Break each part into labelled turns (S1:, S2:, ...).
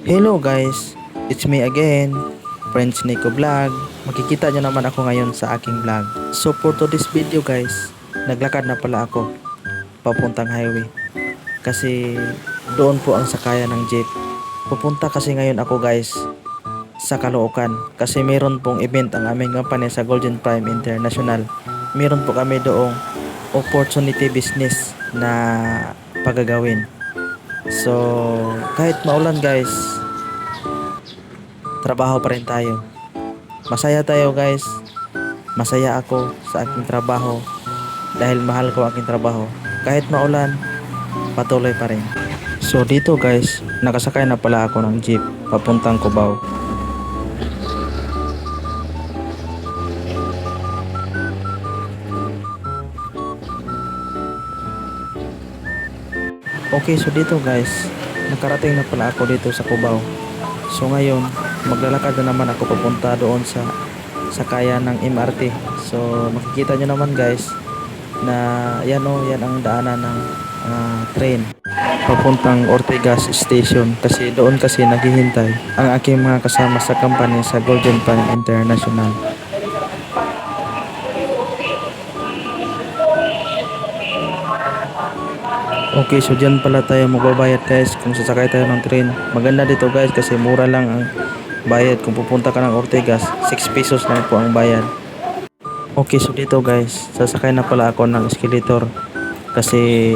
S1: Hello guys, it's me again, Friends Nico Vlog. Makikita nyo naman ako ngayon sa aking vlog. So for today's video guys, naglakad na pala ako papuntang highway. Kasi doon po ang sakayan ng jeep. Pupunta kasi ngayon ako guys sa Caloocan. Kasi meron pong event ang aming company sa Golden Prime International. Meron po kami doong opportunity business na pagagawin. So kahit maulan guys, trabaho pa rin tayo. Masaya tayo guys. Masaya ako sa aking trabaho dahil mahal ko aking trabaho. Kahit maulan, patuloy pa rin. So dito guys, nakasakay na pala ako ng jeep papuntang Cubao. Okay, so dito guys, nakarating na pala ako dito sa Cubao. So ngayon, maglalakad na naman ako papunta doon sa sakayan ng MRT. So makikita nyo naman guys na yan yan ang daanan ng train papuntang Ortigas Station. Kasi doon kasi naghihintay ang aking mga kasama sa company sa Golden Prime International. Okay, so dyan pala tayo magbabayad guys kung sasakay tayo ng train. Maganda dito guys kasi mura lang ang bayad. Kung pupunta ka ng Ortigas, 6 pesos lang po ang bayad. Okay, so dito guys, sasakay na pala ako ng escalator. Kasi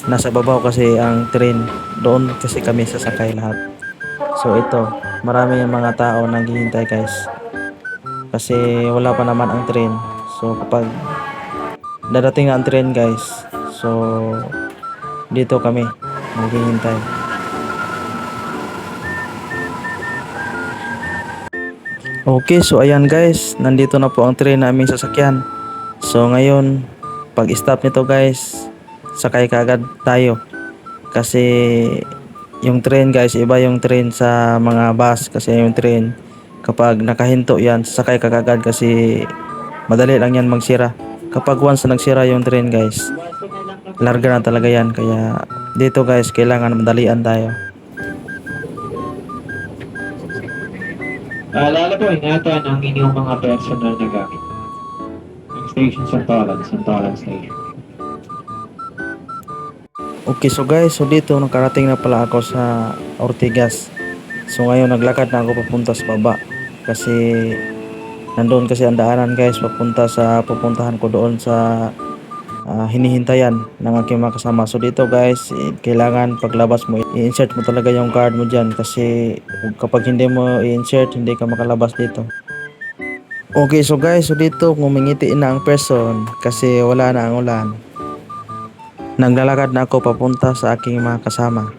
S1: nasa babaw kasi ang train. Doon kasi kami sasakay lahat. So ito, marami yung mga tao naghihintay guys. Kasi wala pa naman ang train. So kapag dadating na ang train guys, so dito kami maghihintay. Okay, so ayan guys, nandito na po ang train na aming sasakyan. So ngayon, pag stop nito guys, sakay kaagad tayo. Kasi yung train guys, iba yung train sa mga bus. Kasi yung train, kapag nakahinto yan, sakay ka kaagad kasi madali lang yan magsira. Kapag once na nagsira yung train guys, larga na talaga yan. Kaya dito guys, kailangan madalian tayo.
S2: Alala po, ingatan ang inyong mga personal na gamit. Ang station Santolan Station.
S1: Okay, so guys, so dito nakarating na pala ako sa Ortigas. So ngayon naglakad na ako papunta sa baba. Kasi nandoon kasi ang daanan guys pupuntahan ko doon sa hinihintayan ng aking mga kasama. So dito guys, kailangan paglabas mo, i-insert mo talaga yung card mo dyan. Kasi kapag hindi mo i-insert, hindi ka makalabas dito. Okay, so guys, so dito ngumingiti na ang person kasi wala na ang ulan. Naglalakad na ako papunta sa aking mga kasama.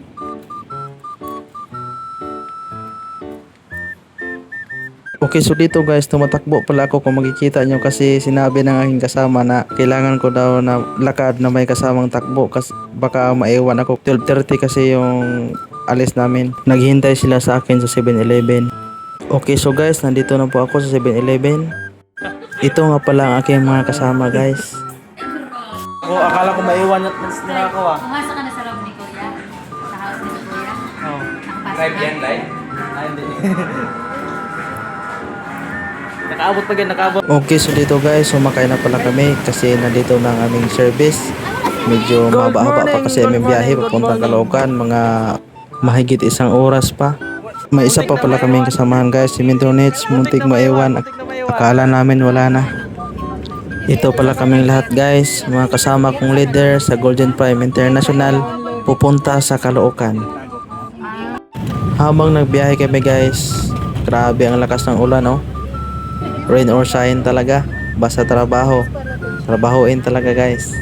S1: Okay, so dito guys, tumatakbo pala ako kung makikita nyo kasi sinabi ng aking kasama na kailangan ko daw na lakad na may kasamang takbo kasi baka maiwan ako. 12:30 kasi yung alis namin. Naghihintay sila sa akin sa 7-Eleven. Okay, so guys, nandito na po ako sa 7-Eleven. Ito nga pala ang aking mga kasama guys. Akala ko maiwan at nila ako
S3: Pumasok ka na sa loob ni Kuya? Sa house ni Kuya?
S1: Oh.
S3: Nakapasok
S1: Live
S3: na?
S1: yan, live? Hindi. Nakaabot. Okay, so dito guys, sumakay na pala kami kasi nandito na ang aming service. Medyo mahaba-haba pa kasi aming biyahe papunta Caloocan, mga mahigit 1 oras pa. May isa pa pala kaming kasamahan guys, si Mintronets, muntik maiwan. Akala namin wala na. Ito pala kaming lahat guys, mga kasama kong leader sa Golden Prime International, pupunta sa Caloocan. Habang nagbiyahe kami guys, grabe ang lakas ng ulan Rain or shine talaga, basta trabahoin talaga guys.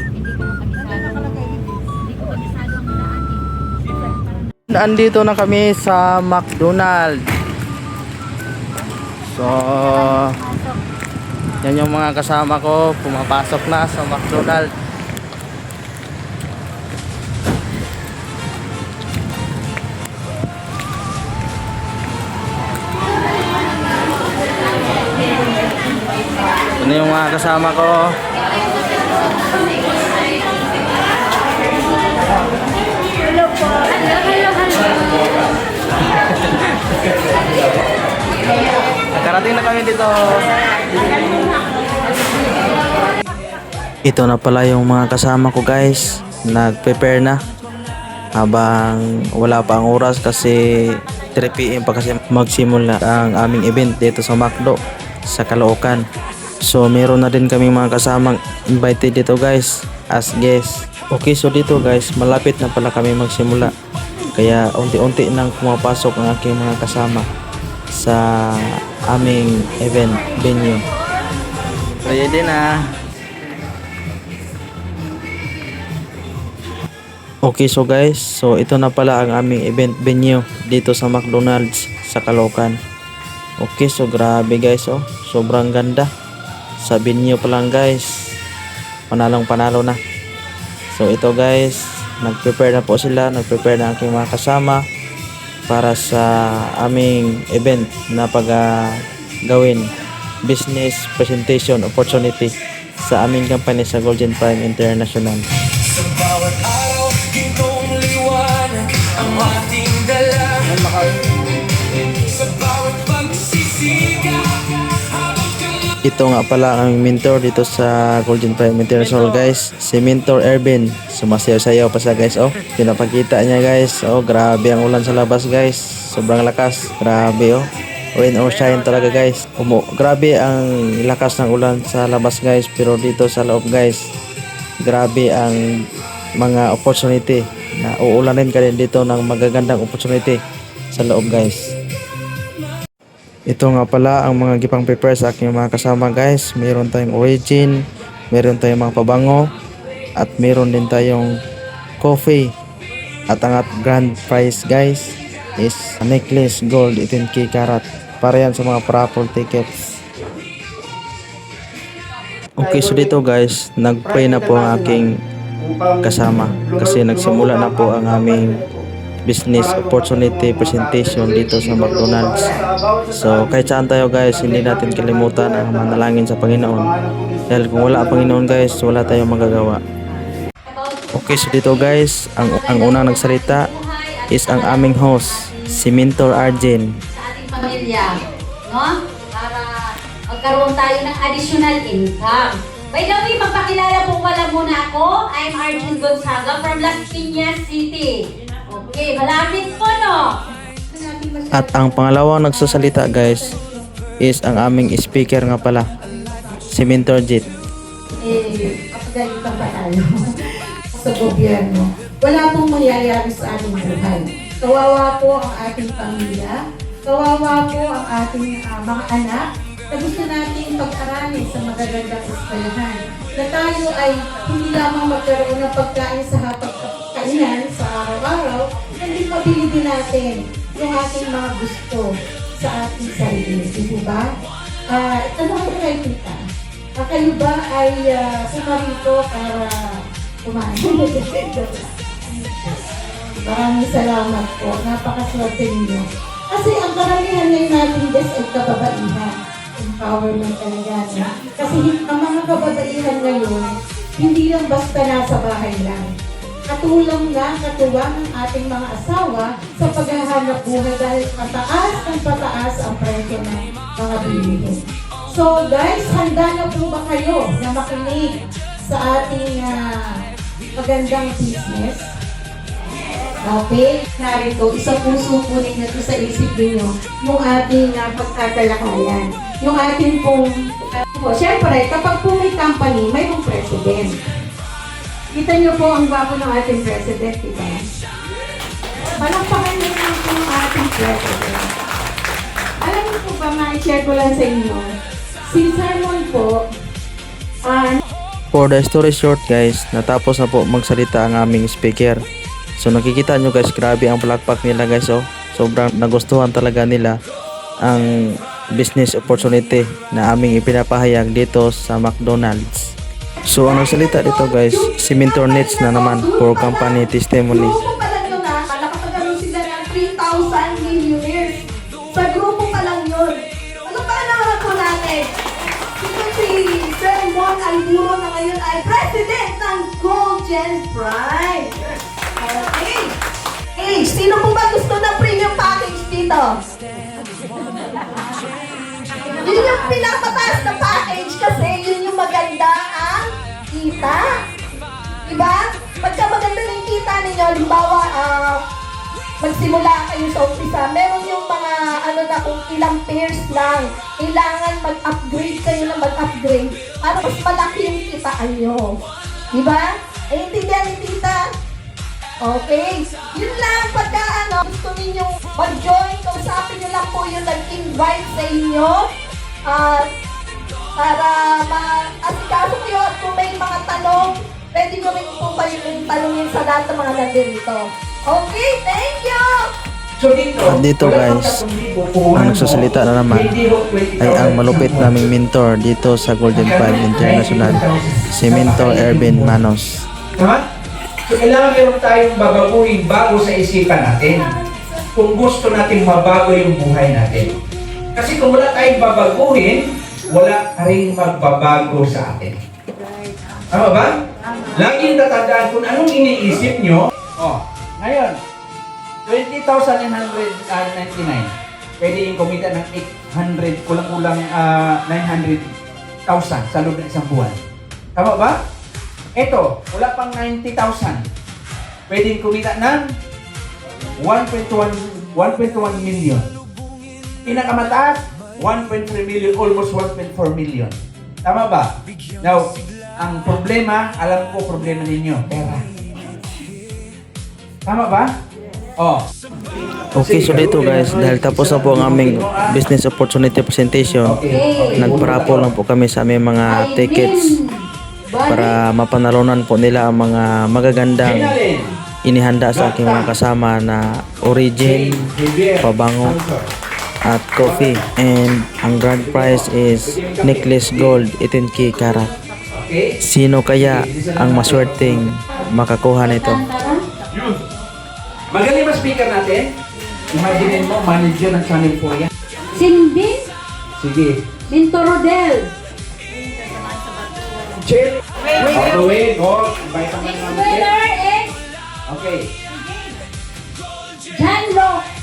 S1: Andito na kami sa McDonald's. So yan yung mga kasama ko, pumapasok na sa McDonald's. Ano yung mga kasama ko?
S3: Hello po. Hello.
S1: Galing na kami dito. Ito na pala yung mga kasama ko guys. Nag-prepare na. Habang wala pa ang oras kasi 3 PM pa kasi magsimula ang aming event dito sa McDo sa Caloocan. So meron na din kaming mga kasamang invited dito guys as guest. Okay, so dito guys malapit na pala kami magsimula. Kaya unti-unti nang pumapasok ang aking mga kasama sa aming event venue. Ready na. Okay, so guys, so ito na pala ang aming event venue dito sa McDonald's sa Caloocan. Okay, so grabe guys, oh, sobrang ganda. Sa venue pa lang guys, panalong panalo na. So ito guys, nag-prepare na po sila, nag-prepare na ang aking mga kasama para sa aming event na gawin business presentation opportunity sa aming company sa Golden Prime International.
S4: Sa bawat araw, gintong liwanag ang ating dala. Sa bawat pagsisiga, habang kang
S1: Ito nga pala ang mentor dito sa Golden Prime International guys, si Mentor Ervin. Sumasayaw-sayaw pa siya guys, oh. Pinapakita niya guys, oh, grabe ang ulan sa labas guys. Sobrang lakas, grabe oh. Rain or shine talaga guys. Grabe ang lakas ng ulan sa labas guys, pero dito sa loob guys, grabe ang mga opportunity na uulanin ka rin dito ng magagandang opportunity sa loob guys. Ito nga pala ang mga gipang prepare sa aking mga kasama guys. Meron tayong origin, meron tayong mga pabango, at meron din tayong coffee. At ang grand prize guys is a necklace gold 18K karat. Para yan sa mga raffle tickets. Okay, so dito guys, nag-pray na po ang aking kasama kasi nagsimula na po ang aming business opportunity presentation dito sa McDonald's. So kahit saan tayo guys, hindi natin kalimutan ang manalangin sa Panginoon. Dahil kung wala ang Panginoon guys, wala tayong magagawa. Okay, so dito guys, ang unang nagsalita is ang aming host, si Mentor Arjen.
S3: Sa ating pamilya, no? Para magkaroon tayo ng additional income. By the way, magpakilala po pala muna ako. I'm Arjun Gonzaga from Las Piñas City. Okay, malapit po, no?
S1: At ang pangalawang nagsasalita guys is ang aming speaker nga pala, si Mentor Jit.
S5: Kapagalitan pa tayo sa gobyerno. Wala pong mangyayari sa ating buhay. Kawawa po ang ating pamilya. Kawawa po ang ating mga anak na gusto natin pag-aralin sa magagandang eskwelahan. Na tayo ay hindi lamang magkaroon ng pagkain sa hapag-kainan sa araw-araw, hindi mabili din natin yung ating mga gusto sa ating sarili. Di ba? Tanong ko kay tita. Kayo ba ay pumarito para kumain? Maraming salamat po. Napakaswerte ninyo. Kasi ang karamihan ngayon natin guys ay kababaihan. Empowerment talaga. No? Kasi ang mga kababaihan ngayon, hindi lang basta nasa bahay lang. Katulong lang, katuwang ng ating mga asawa sa paghahanap buhay dahil pataas ang presyo ng mga bilihin. So guys, handa na po ba kayo na makinig sa ating magandang business? Okay, narito, isang puso po ninyo ito sa isip ninyo yung ating pagtatalakayan. Yung ating pong, syempre, kapag po may company, mayroong president. Kita niyo po ang gwapo ng ating president, diba? Palakpakan niyo po ang ating president. Alam niyo po ba, ma-share ko lang sa inyo, si Sermon po,
S1: For the story short guys, natapos na po magsalita ang aming speaker. So nakikita nyo guys, grabe ang palakpak nila guys, oh. Sobrang nagustuhan talaga nila ang business opportunity na aming ipinapahayag dito sa McDonald's. So ang nagsalita dito guys, si Mentor Nets na naman for company testimony.
S5: grupo pa lang yun nakapagkaroon sila ng 3,000 millionaires. Sa grupo pa lang yun. Ano pa naman po natin? Ito si Sermon Alburo na ngayon ay president ng Golden Prime. Okay. Hey, sino po ba gusto ng premium package dito? pinakamataas na package kasi yun yung maganda ang kita. Diba? Pagka maganda ng kita ninyo, halimbawa, magsimula kayo sa umpisa, meron yung mga kung ilang pairs lang. Kailangan mag-upgrade kayo na mag-upgrade para mas malaki yung kitaan nyo. Diba? Ay, intindihan ni tita? Okay. Yun lang, pagka gusto ninyong mag-join, kausapin nyo lang po yung nag-invite sa inyo. Para ma-asikaso kayo at kung may mga tanong, pwede nyo rin po kayo tanongin sa lahat ng mga nandito. Okay, thank you!
S6: So dito,
S1: At dito guys, ang nagsasalita na naman ay ang malupit naming mentor dito sa Golden 5 International, si Mentor Ervin Manos.
S6: Tama? So kailangan meron tayong babaguhin bago sa isipan natin. Kung gusto natin mabago yung buhay natin. Kasi kung wala tayong babaguhin, wala rin magbabago sa atin. Tama ba? Laging tatandaan kung anong iniisip nyo. Ngayon, 20,999. Pwede yung kumita ng 800, kulang-kulang 900,000 sa loob ng isang buwan. Tama ba? Ito, wala pang 90,000. Pwede yung kumita ng 1.1 million. Pinakamataas, 1.3 million, almost 1.4 million. Tama ba? Now, ang problema, alam ko problema ninyo, pera. Tama ba?
S1: Okay, so dito guys, dahil tapos na po ang aming business opportunity presentation, nagparapol lang po kami sa aming mga tickets para mapanalunan po nila ang mga magagandang inihanda sa aking mga kasama na origin, pabango, at coffee. And ang grand prize is necklace gold 18K karat. Sino kaya ang maswerteng makakuha nito?
S6: Magaling ba speaker natin? Imagine mo, manager ng Channel 4 yan.
S3: Cindy,
S6: Sige.
S3: Minto Rodel.
S6: Chill. All the way. Go. Invite naman
S3: Next
S6: namin.
S3: winner is
S6: Okay.
S3: John Locke,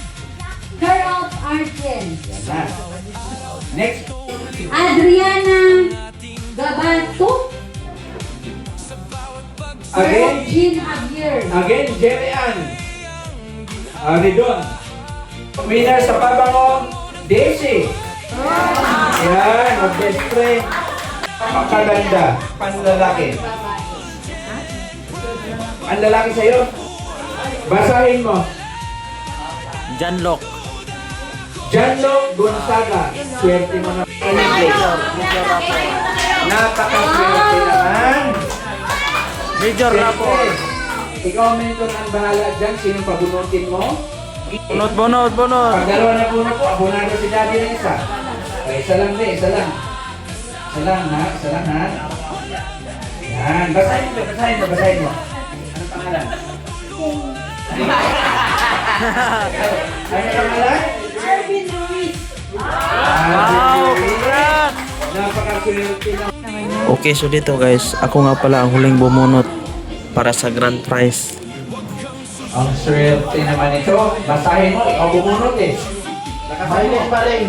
S3: Gerald Arjen,
S6: Na. Next.
S3: Adriana Gabato,
S6: Again.
S3: Jean Javier.
S6: Again, Jerry Ann. Ridon. Winner sa pabango, Daisy. Yan, mag-best friend. Pakaganda, panlalaki. Ang lalaki sa'yo, basahin mo.
S1: John Locke.
S6: Janlo Gonzaga. Swerte mo na. Napakaswerte naman.
S1: Major
S6: Siyempre, ikaw mentor ang bahala dyan. Sinong pabunutin mo?
S1: Bunot.
S6: Pag dalawa na puno po, abunado si daddy ng isa. Okay, isa lang din, isa lang. Isa lang ha. Yan, basahin mo. Anong pangalan? Ano pangalan?
S3: Arvin Ruiz.
S6: Wow, congrats! Napakaswerte naman.
S1: Okay, so dito guys, ako nga pala ang huling bumunot para sa grand prize.
S6: Ang swerte naman ito. Basahin mo, ikaw bumunot eh. Nakasahin pa rin.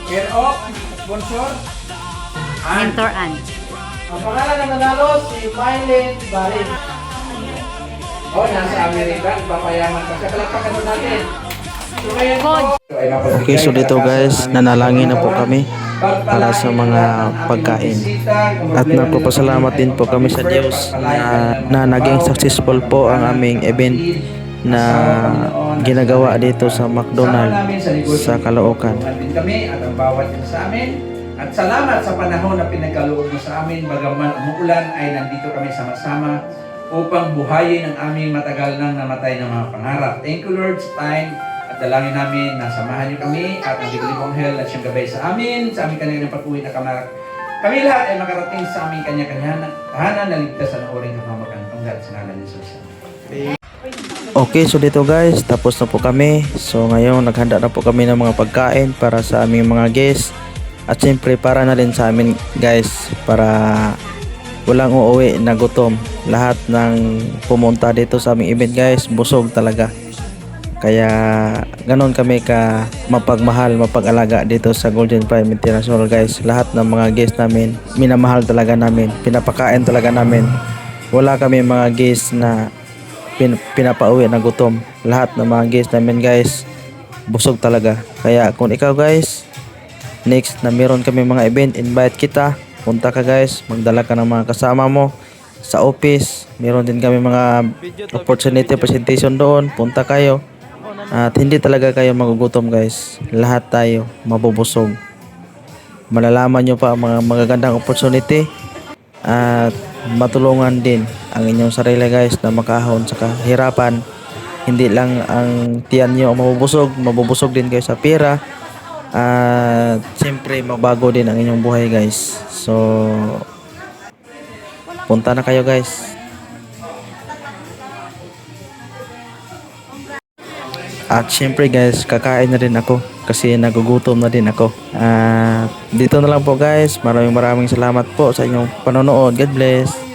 S6: Care of, sponsor.
S3: Mentor Ann.
S6: Ang pangalan ng nanalo, si Mylene Barin. Nasa Amerika, papayaman pa siya. Palakpakan mo natin. So ngayon po,
S1: Okay, so dito guys, nanalangin na po kami para sa mga pagkain. At nagpapasalamat din po kami sa Diyos na naging successful po ang aming event na ginagawa dito sa McDonald's sa Caloocan.
S6: din kami at ang bawat isa sa amin. At salamat sa panahon na pinagkaloob mo sa amin. Bagaman umuulan ay nandito kami sama-sama upang buhayin ang aming matagal nang namatay na mga pangarap. Thank you Lord sa time at dalangin namin na samahan niyo kami at ang liblibong hell at siyang gabay sa aming kanya-kanyang pag-uwi na kami lahat ay makarating sa aming kanya-kanyang tahanan na ligtas sa oring kapamakan. Tunggal sa ngalan ni Jesus.
S1: Okay, so dito guys, tapos na po kami. So ngayon, naghanda na po kami ng mga pagkain para sa aming mga guests. At siyempre para na rin sa amin guys, para walang uuwi na gutom. Lahat ng pumunta dito sa aming event guys, busog talaga. Kaya ganon kami ka mapagmahal, mapag-alaga dito sa Golden Prime International guys. Lahat ng mga guests namin, minamahal talaga namin, pinapakain talaga namin. Wala kami mga guests na pinapauwi na gutom. Lahat ng mga guests namin guys, busog talaga. Kaya kung ikaw guys, next na meron kami mga event, invite kita, punta ka guys, magdala ka ng mga kasama mo. Sa office, meron din kami mga opportunity presentation doon, punta kayo. At hindi talaga kayo magugutom guys. Lahat tayo mabubusog. Malalaman nyo pa ang mga magagandang opportunity. At matulungan din ang inyong sarili guys na makahon sa kahirapan. Hindi lang ang tiyan nyo ang mabubusog din kayo sa pera. At siyempre mabago din ang inyong buhay guys. So punta na kayo guys. At syempre guys, kakain na rin ako kasi nagugutom na din ako. Dito na lang po guys. Maraming salamat po sa inyong panonood. God bless.